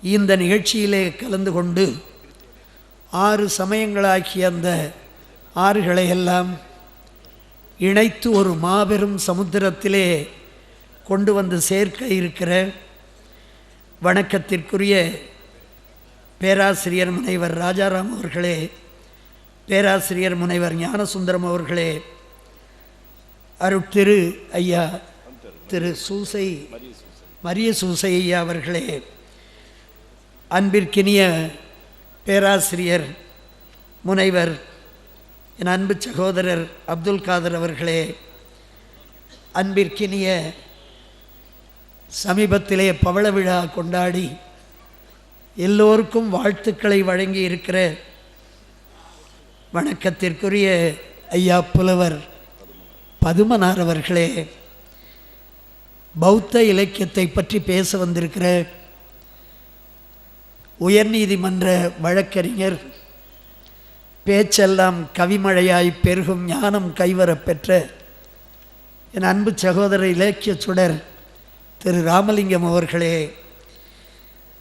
இந்த நிகழ்ச்சியிலே கலந்து கொண்டு 6 சமயங்களாகிய அந்த ஆறுகளை எல்லாம் இணைத்து ஒரு மாபெரும் சமுத்திரத்திலே கொண்டு வந்து சேர்க்க இருக்கிற வணக்கத்திற்குரிய பேராசிரியர் முனைவர் ராஜாராம் அவர்களே, பேராசிரியர் முனைவர் ஞானசுந்தரம் அவர்களே, அருட்திரு ஐயா திரு சூசை மரிய சூசை ஐயா அவர்களே, அன்பிற்கினிய பேராசிரியர் முனைவர் என் அன்பு சகோதரர் அப்துல் காதர் அவர்களே, அன்பிற்கினிய சமீபத்திலே பவள விழா கொண்டாடி எல்லோருக்கும் வாழ்த்துக்களை வழங்கி இருக்கிற வணக்கத்திற்குரிய ஐயா புலவர் பதுமனார் அவர்களே, பௌத்த இலக்கியத்தை பற்றி பேச வந்திருக்கிற உயர்நீதிமன்ற வழக்கறிஞர், பேச்செல்லாம் கவிமழையாய் பெருகும் ஞானம் கைவரப் பெற்ற என் அன்பு சகோதரர் இலக்கிய சுடர் திரு ராமலிங்கம் அவர்களே,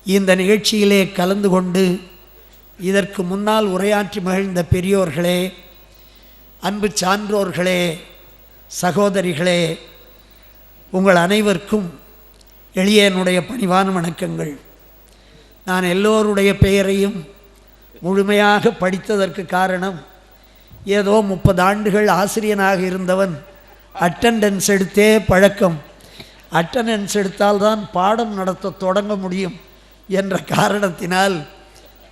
இந்த நிகழ்ச்சியிலே கலந்து கொண்டு இதற்கு முன்னால் உரையாற்றி மகிழ்ந்த பெரியோர்களே, அன்பு சான்றோர்களே, சகோதரிகளே, உங்கள் அனைவருக்கும் எளியனுடைய பணிவான வணக்கங்கள். நான் எல்லோருடைய பெயரையும் முழுமையாக படித்ததற்கு காரணம், ஏதோ 30 ஆண்டுகள் ஆசிரியனாக இருந்தவன் அட்டெண்டன்ஸ் எடுத்தே பழக்கம், அட்டெண்டன்ஸ் எடுத்தால்தான் பாடம் நடத்த தொடங்க முடியும் என்ற காரணத்தினால்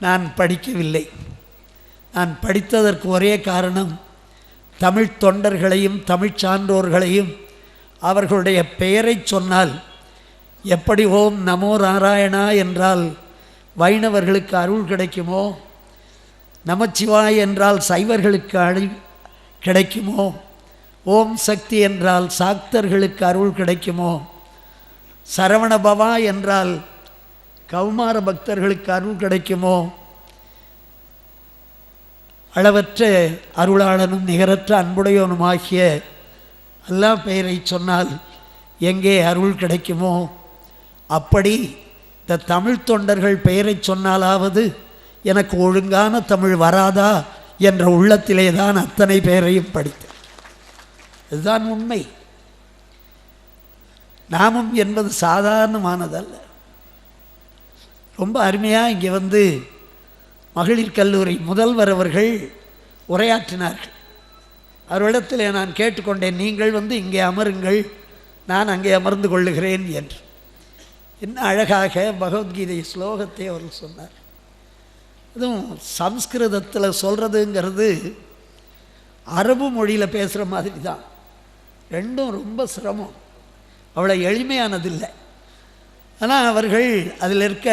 நான் படிக்கவில்லை. நான் படித்ததற்கு ஒரே காரணம், தமிழ் தொண்டர்களையும் தமிழ் சான்றோர்களையும் அவர்களுடைய பெயரை சொன்னால், எப்படி ஓம் நமோ நாராயணா என்றால் வைணவர்களுக்கு அருள் கிடைக்குமோ, நமச்சிவாய் என்றால் சைவர்களுக்கு கிடைக்குமோ, ஓம் சக்தி என்றால் சாக்தர்களுக்கு அருள் கிடைக்குமோ, சரவணபவா என்றால் கௌமார பக்தர்களுக்கு அருள் கிடைக்குமோ, அளவற்ற அருளாளனும் நிகரற்ற அன்புடையவனுமாகிய அல்லாஹ் பெயரை சொன்னால் எங்கே அருள் கிடைக்குமோ, அப்படி இந்த தமிழ் தொண்டர்கள் பெயரை சொன்னாலாவது எனக்கு ஒழுங்கான தமிழ் வராதா என்ற உள்ளத்திலே தான் அத்தனை பெயரையும் படித்தேன். இதுதான் உண்மை. நாமம் என்பது சாதாரணமானதல்ல. ரொம்ப அருமையாக இங்கே வந்து மகளிர் கல்லூரி முதல்வர் அவர்கள் உரையாற்றினார்கள். அவரிடத்தில் நான் கேட்டுக்கொண்டேன், நீங்கள் வந்து இங்கே அமருங்கள், நான் அங்கே அமர்ந்து கொள்ளுகிறேன் என்று. என்ன அழகாக பகவத்கீதை ஸ்லோகத்தை அவர்கள் சொன்னார். அதுவும் சம்ஸ்கிருதத்தில் சொல்கிறதுங்கிறது அரபு மொழியில் பேசுகிற மாதிரி தான். ரெண்டும் ரொம்ப சிரமம், அவ்வளோ எளிமையானதில்லை. ஆனால் அவர்கள் அதில் இருக்க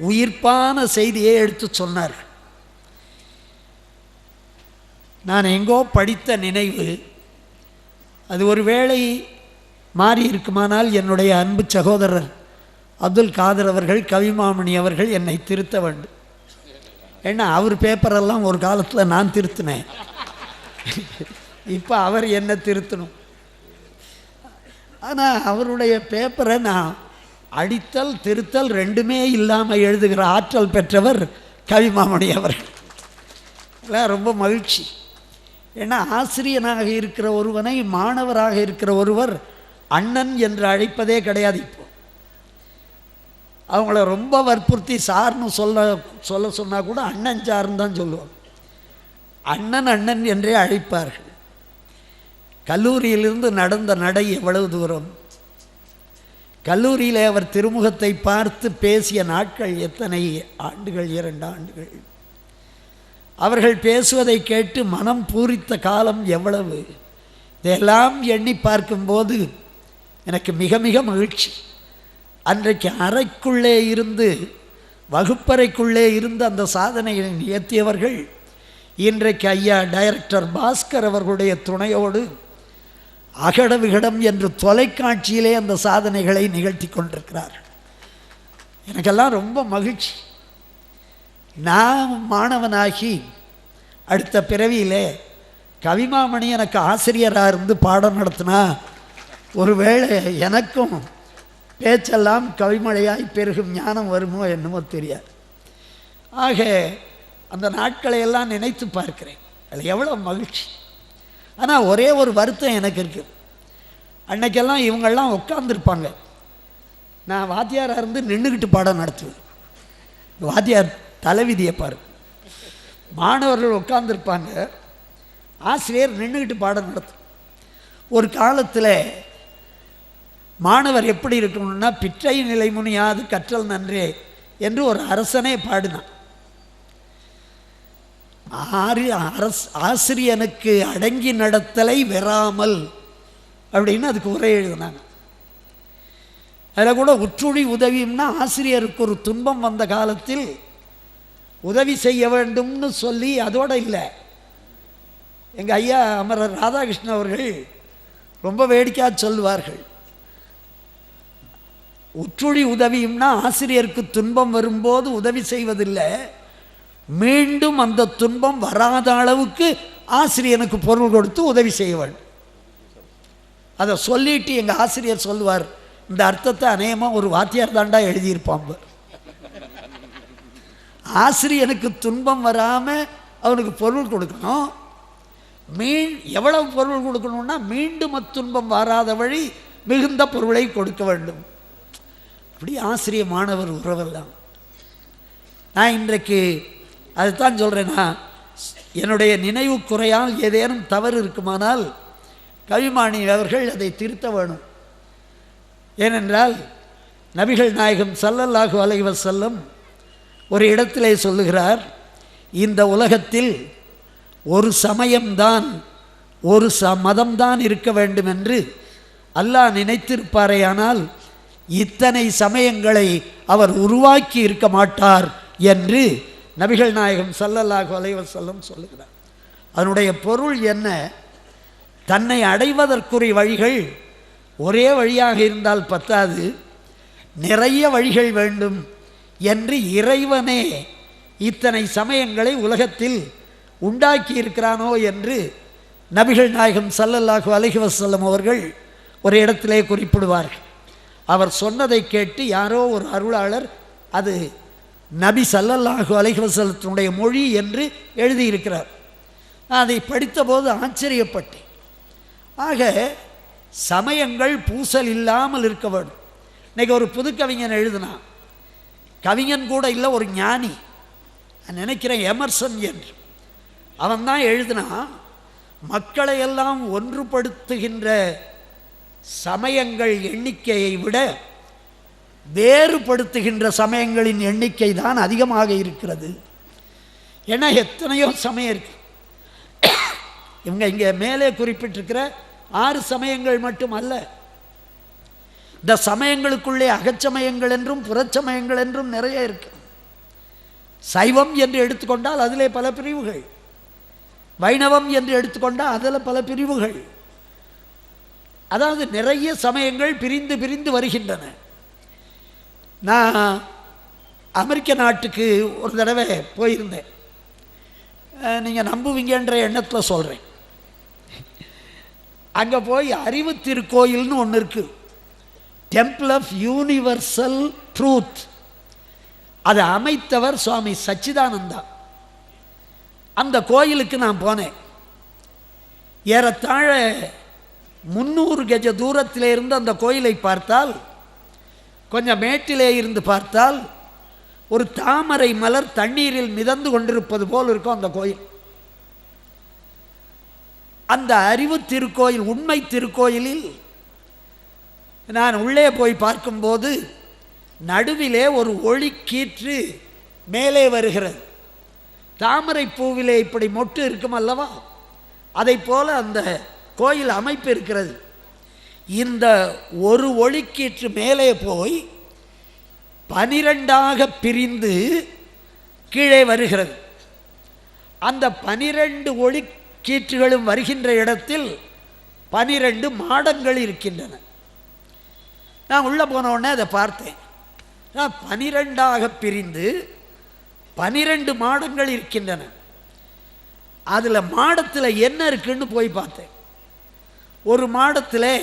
உயிர்ப்பான செய்தியை எடுத்து சொன்னார்கள். நான் எங்கோ படித்த நினைவு, அது ஒரு வேளை மாறி இருக்குமானால் என்னுடைய அன்பு சகோதரர் அப்துல் காதர் அவர்கள், கவிமாமணி அவர்கள் என்னை திருத்த வேண்டும். ஏன்னா அவர் பேப்பரெல்லாம் ஒரு காலத்தில் நான் திருத்தினேன், இப்போ அவர் என்ன திருத்தணும். ஆனால் அவருடைய பேப்பரை நான் அடித்தல் திருத்தல் ரெண்டுமே இல்லாமல் எழுதுகிற ஆற்றல் பெற்றவர் கவிமாமணி அவர்கள். இதெல்லாம் ரொம்ப மகிழ்ச்சி. ஏன்னா ஆசிரியனாக இருக்கிற ஒருவனை மாணவராக இருக்கிற ஒருவர் அண்ணன் என்று அழைப்பதே கிடையாது. இப்போ அவங்கள ரொம்ப வற்புறுத்தி சார்னு சொல்ல சொன்னால் கூட அண்ணன் சார்னு தான் சொல்லுவாங்க. அண்ணன் அண்ணன் என்றே அழைப்பார்கள். கல்லூரியிலிருந்து நடந்த நடை எவ்வளவு தூரம், கல்லூரியில் அவர் திருமுகத்தை பார்த்து பேசிய நாட்கள் எத்தனை ஆண்டுகள், 2 ஆண்டுகள். அவர்கள் பேசுவதை கேட்டு மனம் பூரித்த காலம் எவ்வளவு. இதெல்லாம் எண்ணி பார்க்கும்போது எனக்கு மிக மிக மகிழ்ச்சி. அன்றைக்கு அறைக்குள்ளே இருந்து, வகுப்பறைக்குள்ளே இருந்து அந்த சாதனையை நிகழ்த்தியவர்கள் இன்றைக்கு ஐயா டைரக்டர் பாஸ்கர் அவர்களுடைய துணையோடு அகட விகடம் என்று தொலைக்காட்சியிலே அந்த சாதனைகளை நிகழ்த்தி கொண்டிருக்கிறார். எனக்கெல்லாம் ரொம்ப மகிழ்ச்சி. நான் மாணவனாகி அடுத்த பிறவியிலே கவிமாமணி எனக்கு ஆசிரியராக இருந்து பாடம் நடத்தினா ஒருவேளை எனக்கும் பேச்செல்லாம் கவிமழையாய் பெருகும் ஞானம் வருமோ என்னமோ தெரியாது. ஆக அந்த நாட்களை எல்லாம் நினைத்து பார்க்கிறேன். அதில் எவ்வளோ மகிழ்ச்சி. ஆனால் ஒரே ஒரு வருத்தம் எனக்கு இருக்குது. அன்னைக்கெல்லாம் இவங்கெல்லாம் உட்காந்துருப்பாங்க, நான் வாத்தியாராக இருந்து நின்றுக்கிட்டு பாடம் நடத்துவேன். வாத்தியார் தலைவிதியை பாரு. மாணவர்கள் உட்காந்துருப்பாங்க, ஆசிரியர் நின்றுக்கிட்டு பாடம் நடத்தும். ஒரு காலத்தில் மாணவர் எப்படி இருக்கணும்னா, பிற்றை நிலை முனியாது கற்றல் நன்றே என்று ஒரு அரசனே பாடினான். ஆசிரியனுக்கு அடங்கி நடத்தலை வெறாமல் அப்படின்னு அதுக்கு உரை எழுதினாங்க. அதில் கூட உற்றுழி உதவியும்னா ஆசிரியருக்கு ஒரு துன்பம் வந்த காலத்தில் உதவி செய்ய வேண்டும்னு சொல்லி அதோடு இல்லை. எங்கள் ஐயா அமரர் ராதாகிருஷ்ணன் அவர்கள் ரொம்ப வேடிக்கையாக சொல்லுவார்கள், உற்றுழி உதவியும்னா ஆசிரியருக்கு துன்பம் வரும்போது உதவி செய்வதில்லை, மீண்டும் அந்த துன்பம் வராத அளவுக்கு ஆசிரியனுக்கு பொருள் கொடுத்து உதவி செய்ய வேண்டும். அதை சொல்லிட்டு எங்கள் ஆசிரியர் சொல்லுவார், இந்த அர்த்தத்தை அநேகமாக ஒரு வாத்தியார் தாண்டா எழுதியிருப்பாங்க. ஆசிரியனுக்கு துன்பம் வராமல் அவனுக்கு பொருள் கொடுக்கணும். எவ்வளவு பொருள் கொடுக்கணும்னா, மீண்டும் அத்துன்பம் வராத வழி மிகுந்த பொருளை கொடுக்க வேண்டும். அப்படி ஆசிரிய மாணவர் உறவெல்லாம். நான் இன்றைக்கு அதுதான் சொல்கிறேன்னா, என்னுடைய நினைவு குறையால் ஏதேனும் தவறு இருக்குமானால் கவிமானி அவர்கள் அதை திருத்த வேணும். ஏனென்றால் நபிகள் நாயகம் ஸல்லல்லாஹு அலைஹி வஸல்லம் ஒரு இடத்திலே சொல்லுகிறார், இந்த உலகத்தில் ஒரு சமயம்தான், ஒரு மதம்தான் இருக்க வேண்டும் என்று அல்லாஹ் நினைத்திருப்பாரேயானால் இத்தனை சமயங்களை அவர் உருவாக்கி இருக்க மாட்டார் என்று நபிகள் நாயகம் ஸல்லல்லாஹு அலைஹி வஸல்லம் சொல்லுகிறார். அதனுடைய பொருள் என்ன? தன்னை அடைவதற்குரிய வழிகள் ஒரே வழியாக இருந்தால் பத்தாது, நிறைய வழிகள் வேண்டும் என்று இறைவனே இத்தனை சமயங்களை உலகத்தில் உண்டாக்கி இருக்கிறானோ என்று நபிகள் நாயகம் ஸல்லல்லாஹு அலைஹி வஸல்லம் அவர்கள் ஒரு இடத்திலே குறிப்பிடுவார்கள். அவர் சொன்னதை கேட்டு யாரோ ஒரு அருளாளர் அது நபி ஸல்லல்லாஹு அலைஹி வஸல்லத்தினுடைய மொழி என்று எழுதியிருக்கிறார். நான் அதை படித்தபோது ஆச்சரியப்பட்டேன். ஆக சமயங்கள் பூசல் இல்லாமல் இருக்க வேண்டும். இன்றைக்கி ஒரு புது கவிஞன் எழுதினான், கவிஞன் கூட இல்லை, ஒரு ஞானி, நான் நினைக்கிறேன் எமர்சன் என்று. அவன் தான் எழுதினான், மக்களை எல்லாம் ஒன்றுபடுத்துகின்ற சமயங்கள் எண்ணிக்கையை விட வேறுபடுத்துகின்ற சமயங்களின் எண்ணிக்கை தான் அதிகமாக இருக்கிறது. ஏன்னா எத்தனையோ சமயம் இருக்கு. இவங்க இங்கே மேலே குறிப்பிட்டிருக்கிற 6 சமயங்கள் மட்டும் அல்ல, இந்த சமயங்களுக்குள்ளே அகச்சமயங்கள் என்றும் புறச்சமயங்கள் என்றும் நிறைய இருக்கு. சைவம் என்று எடுத்துக்கொண்டால் அதிலே பல பிரிவுகள், வைணவம் என்று எடுத்துக்கொண்டால் அதில் பல பிரிவுகள். அதாவது நிறைய சமயங்கள் பிரிந்து பிரிந்து வருகின்றன. நான் அமெரிக்க நாட்டுக்கு ஒரு தடவை போயிருந்தேன். நீங்கள் நம்புவீங்கன்ற எண்ணத்தில் சொல்கிறேன். அங்கே போய் அறிவு திருக்கோயில்னு ஒன்று இருக்குது, டெம்பிள் ஆஃப் யூனிவர்சல் ட்ரூத். அதை அமைத்தவர் சுவாமி சச்சிதானந்தா. அந்த கோயிலுக்கு நான் போனேன். ஏறத்தாழ 300 கஜ தூரத்திலே இருந்து அந்த கோயிலை பார்த்தால், கொஞ்சம் மேட்டிலே இருந்து பார்த்தால் ஒரு தாமரை மலர் தண்ணீரில் மிதந்து கொண்டிருப்பது போல் இருக்கும் அந்த கோயில். அந்த அறிவு திருக்கோயில், உண்மை திருக்கோயிலில் நான் உள்ளே போய் பார்க்கும்போது நடுவிலே ஒரு ஒளி கீற்று மேலே வருகிறது. தாமரை பூவிலே இப்படி மொட்டு இருக்கும் அல்லவா, அதை போல அந்த கோயில் அமைப்பு இருக்கிறது. இந்த ஒரு ஒளிக்கீற்று மேலே போய் 12ஆக பிரிந்து கீழே வருகிறது. அந்த 12 ஒளிக்கீற்றுகளும் வருகின்ற இடத்தில் 12 மாடங்கள் இருக்கின்றன. நான் உள்ளே போன உடனே அதை பார்த்தேன். 12ஆக பிரிந்து 12 மாடங்கள் இருக்கின்றன. அதில் மாடத்தில் என்ன இருக்குன்னு போய் பார்த்தேன். ஒரு மாடத்தில்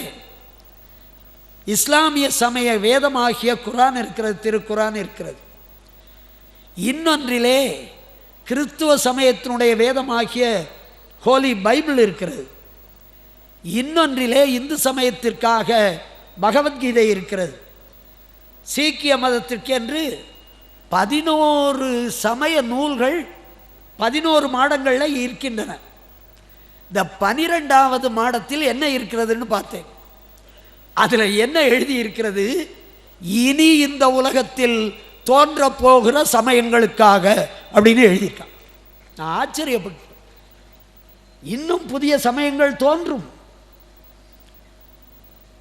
இஸ்லாமிய சமய வேதமாகிய குரான் இருக்கிறது, திருக்குரான் இருக்கிறது. இன்னொன்றிலே கிறிஸ்துவ சமயத்தினுடைய வேதமாகிய ஹோலி பைபிள் இருக்கிறது. இன்னொன்றிலே இந்து சமயத்திற்காக பகவத்கீதை இருக்கிறது. சீக்கிய மதத்திற்கு என்று 11 சமய நூல்கள் 11 மாடங்களில் இருக்கின்றன. இந்த 12வது மாடத்தில் என்ன இருக்கிறதுன்னு பார்த்தேன். அதில் என்ன எழுதி இருக்கிறது? இனி இந்த உலகத்தில் தோன்ற போகிற சமயங்களுக்காக அப்படின்னு எழுதியிருக்கான். நான் ஆச்சரியப்பட்டேன். இன்னும் புதிய சமயங்கள் தோன்றும்,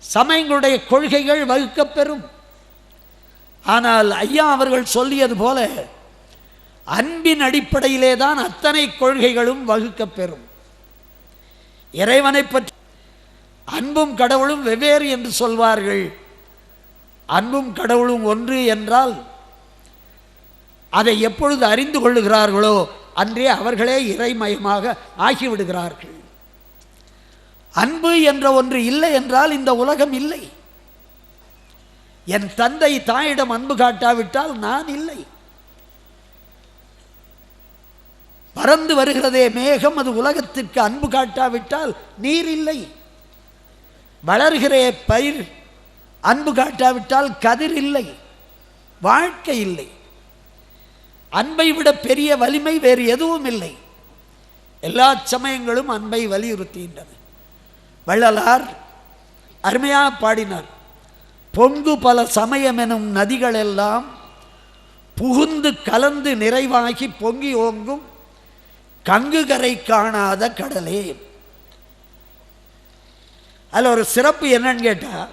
சமயங்களுடைய கொள்கைகள் வகுக்கப்பெறும். ஆனால் ஐயா அவர்கள் சொல்லியது போல அன்பின் அடிப்படையிலே தான் அத்தனை கொள்கைகளும் வகுக்கப்பெறும். இறைவனை பற்றி அன்பும் கடவுளும் வெவ்வேறு என்று சொல்வார்கள். அன்பும் கடவுளும் ஒன்று என்றால் அதை எப்பொழுது அறிந்து கொள்ளுகிறார்களோ அன்றே அவர்களே இறைமயமாக ஆகிவிடுகிறார்கள். அன்பு என்ற ஒன்று இல்லை என்றால் இந்த உலகம் இல்லை. என் தந்தை தாயிடம் அன்பு காட்டாவிட்டால் நான் இல்லை. பறந்து வருகிறதே மேகம், அது உலகத்திற்கு அன்பு காட்டாவிட்டால் நீர் இல்லை. வளர்கிற பயிர் அன்பு காட்டாவிட்டால் கதிர் இல்லை, வாழ்க்கை இல்லை. அன்பை விட பெரிய வலிமை வேறு எதுவும் இல்லை. எல்லா சமயங்களும் அன்பை வலியுறுத்துகின்றன. வள்ளலார் அருமையாக பாடினார். பொங்கு பல சமயம் எனும் நதிகள் எல்லாம் புகுந்து கலந்து நிறைவாகி பொங்கி ஓங்கும் கங்குகரை காணாத கடலே. அதில் ஒரு சிறப்பு என்னன்னு கேட்டால்,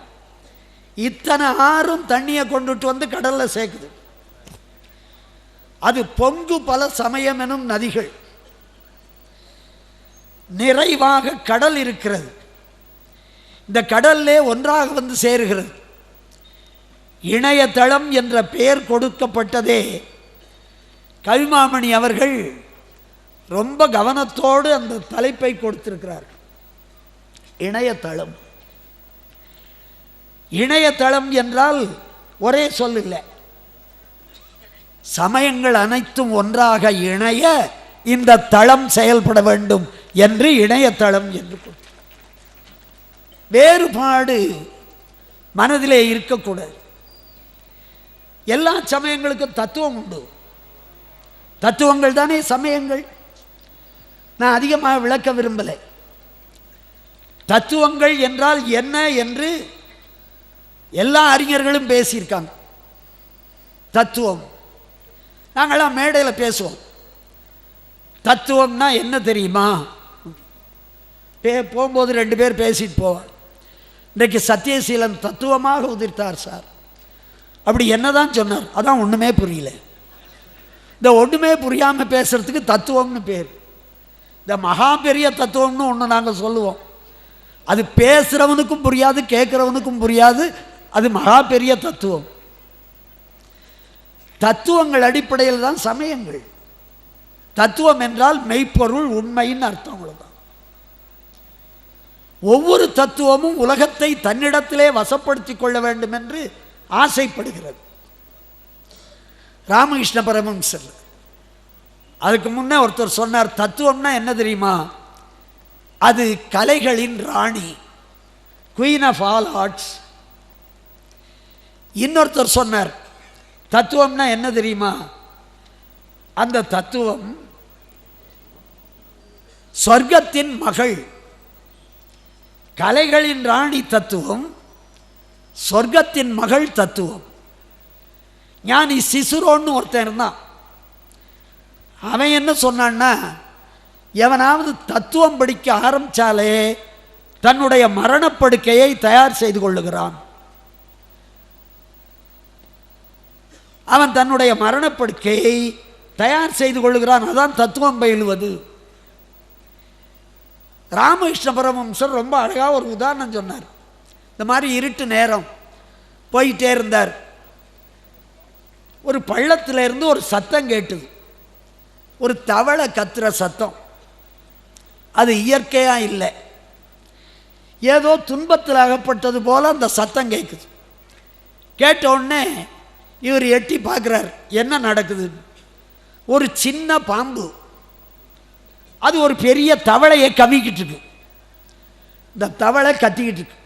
இத்தனை ஆறும் தண்ணியை கொண்டுட்டு வந்து கடலில் சேர்க்குது. அது பொங்கு பல சமயம் எனும் நதிகள். நிறைவாக கடல் இருக்கிறது. இந்த கடல்லே ஒன்றாக வந்து சேருகிறது. இணையதளம் என்ற பெயர் கொடுக்கப்பட்டதே கவிமாமணி அவர்கள் ரொம்ப கவனத்தோடு அந்த தலைப்பை கொடுத்திருக்கிறார்கள். இணையதளம். இணையதளம் என்றால் ஒரே சொல் இல்லை. சமயங்கள் அனைத்தும் ஒன்றாக இணைய இந்த தளம் செயல்பட வேண்டும் என்று இணையதளம் என்று கொடுத்தார். வேறுபாடு மனதிலே இருக்கக்கூடாது. எல்லா சமயங்களுக்கும் தத்துவம் உண்டு. தத்துவங்கள் தானே சமயங்கள். நான் அதிகமாக விளக்க விரும்பலை. தத்துவங்கள் என்றால் என்ன என்று எல்லா அறிஞர்களும் பேசியிருக்காங்க. தத்துவம் நாங்கள்லாம் மேடையில் பேசுவோம். தத்துவம்னா என்ன தெரியுமா? போகும்போது 2 பேர் பேசிட்டு போவார். இன்றைக்கு சத்தியசீலன் தத்துவமாக உதிர்த்தார் சார். அப்படி என்னதான் சொன்னார்? அதான் ஒன்றுமே புரியல. இந்த ஒன்றுமே புரியாமல் பேசுறதுக்கு தத்துவம்னு பேர். இந்த மகா பெரிய தத்துவம்னு ஒன்று நாங்கள் சொல்லுவோம். அது பேசுகிறவனுக்கும் புரியாது, கேட்குறவனுக்கும் புரியாது. அது மகா பெரிய தத்துவம். தத்துவங்கள் அடிப்படையில் தான் சமயங்கள். தத்துவம் என்றால் மெய்ப்பொருள், உண்மைன்னு அர்த்தம். அவ்வளவுதான். ஒவ்வொரு தத்துவமும் உலகத்தை தன்னிடத்திலே வசப்படுத்திக் கொள்ள வேண்டும் என்று ஆசைப்படுகிறது. ராமகிருஷ்ண பரமஹம்சர் அதுக்கு முன்னே ஒருத்தர் சொன்னார், தத்துவம்னா என்ன தெரியுமா? அது கலைகளின் ராணி, குயின் ஆஃப் ஆல் ஆர்ட்ஸ். இன்னொருத்தர் சொன்னார், தத்துவம்னா என்ன தெரியுமா? அந்த தத்துவம் சொர்க்கத்தின் மகள். கலைகளின் ராணி தத்துவம், சொர்க்கத்தின் மகள் தத்துவம். ஞானி சிசுரோன்னு ஒருத்தன் இருந்தான். அவன் என்ன சொன்னான்னா, எவனாவது தத்துவம் படிக்க ஆரம்பித்தாலே தன்னுடைய மரணப்படுக்கையை தயார் செய்து கொள்ளுகிறான். அவன் தன்னுடைய மரணப்படுக்கையை தயார் செய்து கொள்ளுகிறான். அதான் தத்துவம் பயிலுவது. ராமகிருஷ்ண பரமஹம்சர் ரொம்ப அழகாக ஒரு உதாரணம் சொன்னார். இந்த மாதிரி இருட்டு நேரம் போயிட்டே இருந்தார். ஒரு பள்ளத்தில் இருந்து ஒரு சத்தம் கேட்டுது. ஒரு தவளை கத்துற சத்தம். அது இயற்கையாக இல்லை. ஏதோ துன்பத்தில் அகப்பட்டது போல் அந்த சத்தம் கேட்குது. கேட்ட உடனே இவர் எட்டி பார்க்குறார், என்ன நடக்குது. ஒரு சின்ன பாம்பு அது ஒரு பெரிய தவளையை கவிக்கிட்டு இருக்கு. இந்த தவளை கத்திக்கிட்டு இருக்கு.